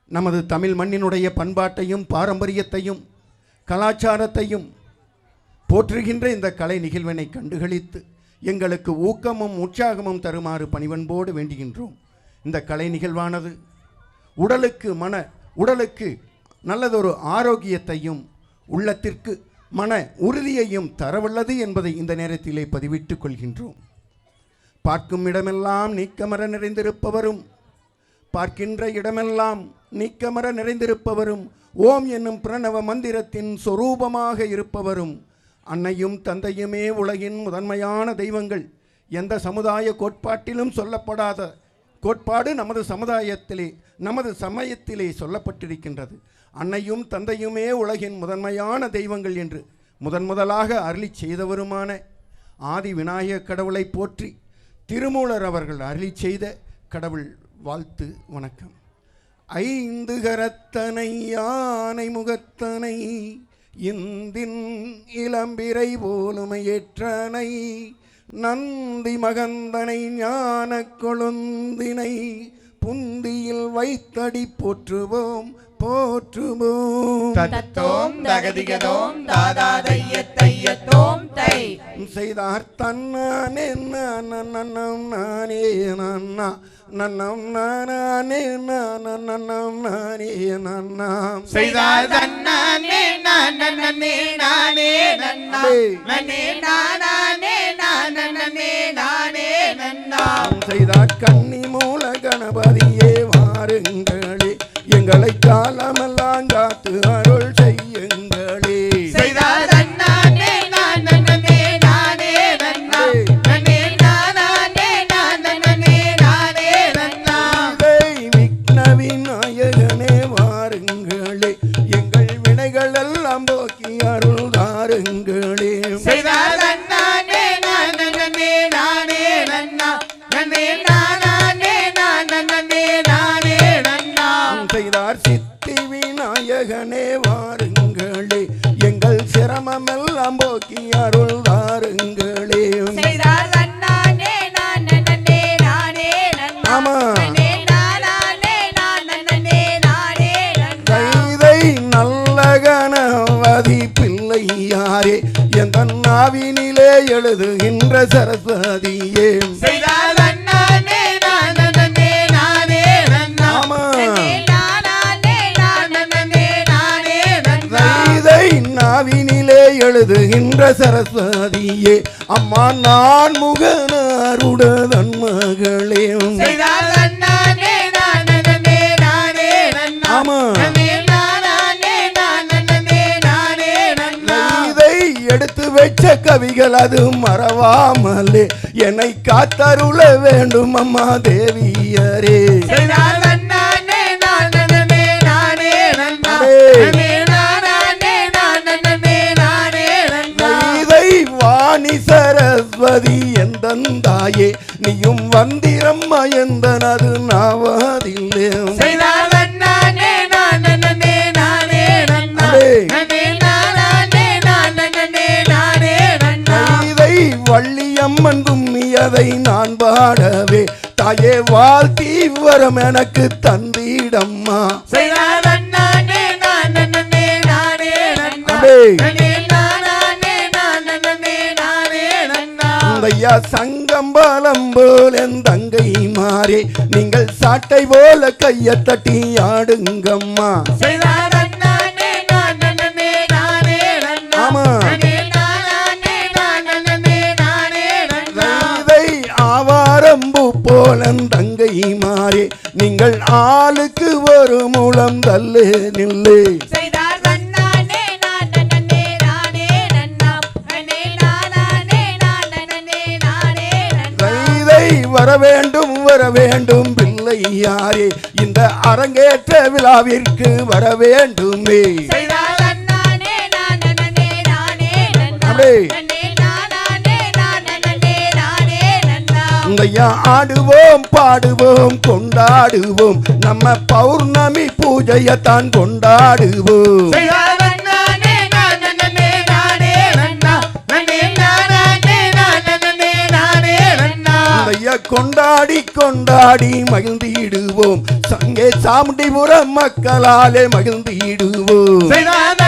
நமது தமிழ் மண்ணினுடைய பண்பாட்டையும் பாரம்பரியத்தையும் கலாச்சாரத்தையும் போற்றுகின்ற இந்த கலை நிகழ்வினை கண்டுகளித்து எங்களுக்கு ஊக்கமும் உற்சாகமும் தருமாறு பணிவன்போடு வேண்டுகின்றோம். இந்த கலை நிகழ்வானது உடலுக்கு நல்லதொரு ஆரோக்கியத்தையும் உள்ளத்திற்கு மன உறுதியையும் தரவல்லது என்பதை இந்த நேரத்திலே பதிவிட்டுக் கொள்கின்றோம். பார்க்கும் இடமெல்லாம் நீக்கமர நிறைந்திருப்பவரும், பார்க்கின்ற இடமெல்லாம் நீக்கமர நிறைந்திருப்பவரும், ஓம் என்னும் பிரணவ மந்திரத்தின் சொரூபமாக இருப்பவரும், அன்னையும் தந்தையுமே உலகின் முதன்மையான தெய்வங்கள். எந்த சமுதாய கோட்பாட்டிலும் சொல்லப்படாத கோட்பாடு நமது சமயத்திலே சொல்லப்பட்டிருக்கின்றது. அன்னையும் தந்தையுமே உலகின் முதன்மையான தெய்வங்கள் என்று முதலாக அருளி செய்தவருமான ஆதி விநாயக கடவுளை போற்றி திருமூலர் அவர்கள் அருளி செய்த கடவுள் வாழ்த்து வணக்கம். ஐந்து கரத்தனை யானை முகத்தனை இந்தின் இளம்பிரை போலுமையேற்றனை நந்தி மகந்தனை ஞான கொழுந்தினை புந்தியில் வைத்தடி போற்றுவோம் போற்றுவோம். தத்தோம் தகதிகதோம் தாதாதையத்தையத்தோம் தை செய்தார் தன்னானே நன்னம் நானே நன்னா நன்னம் நானே நன்னம் நானே நன்னாம் செய்தார் தன்னானே நானே நானே நன்னா நனே நானே நானே நானே நன்னாம் செய்தார் கன்னி மூல கணபதியே வாருங்களே எங்களை காலமெல்லாம் காத்து அருள் செய்யுங்களே. செய்தார் தன்னானே நானே நானே நன்னா நனே நானே நானே நன்னா விக்ன விநாயகனே வாருங்களே எங்கள் வினைகள் எல்லாம் போக்கி அருள் தாருங்களே. செய்தார் தன்னானே நானே நானே நன்னா நனே நானே நானே நன்னா செய்தார் சித்தி விநாயகனே வாருங்களே எங்கள் சிரமமெல்லாம் போக்கி அருள் தாருங்களே. செய்தார் தன்னானே நானே நானே நன்னா ஆமா நனே நானே நானே நன்னா கைதை நல்ல கணவதி பிள்ளையாரே எந்த நாவினிலே எழுதுகின்ற சரஸ்வதியே. செய்தார் தன்னானே நானே நன்னா ஆமா நனே நானே நானே நன்னா கைதை நாவினிலே எழுதுகின்ற சரஸ்வதியே அம்மா நான் முகனாருடன் மகளே. செய்தார் தன்னானே நானே நன்னா ஆமா நனே நானே நானே நன்னா இதை எடுத்து வச்ச கவிகள் அது மறவாமலே என்னை காத்தருள வேண்டும் அம்மா தேவியரே. செய்தார் தன்னானே நானே நன்னா நனே நானே நானே நன்னா இதை வாணி சரஸ்வதி எந்தந்தாயே நீயும் வந்திரம் மயந்தனது நாவதில்லே. செய்தார் தன்னானே நானே நன்னா நனே நானே நன்னா இதை வள்ளியம்மன் கும்மியதை நான் பாடவே தாயே வாழ்த்தி வரம் எனக்கு தந்திடம்மா. செய்தார் தன்னானே நானே நன்னா அடே நனே நானே நன்னா ஐயா சங்கம்பலம் போல் என் தங்கை மாறே நீங்கள் சாட்டை போல கைய தட்டி ஆடுங்கம்மா. செய்தார் தன்னானே நானே நன்னா ஆமா நனே நானே நன்னா இதை ஆவாரம்பு போல என் தங்கை மாறே நீங்கள் ஆளுக்கு ஒரு மூலம் தள்ளு நில்லு. செய்தார் தன்னானே நானே நன்னா நனே நானே நன்னா இதை வர வேண்டும் பிள்ளையாரே இந்த அரங்கேற்ற விழாவிற்கு வர வேண்டுமே. செய்தார் தன்னானே நானே நன்னா அடே நனே நானே நன்னா ஐயா ஆடுவோம் பாடுவோம் கொண்டாடுவோம் நம்ம பௌர்ணமி பூஜையத்தான் கொண்டாடுவோம். செய்தார் தன்னானே நானே நன்னா நனே நானே நன்னா ஐயா கொண்டாடி கொண்டாடி மகிழ்ந்திடுவோம் சங்கே சாமுண்டிபுரம் மக்களாலே மகிழ்ந்திடுவோம் செய்தாத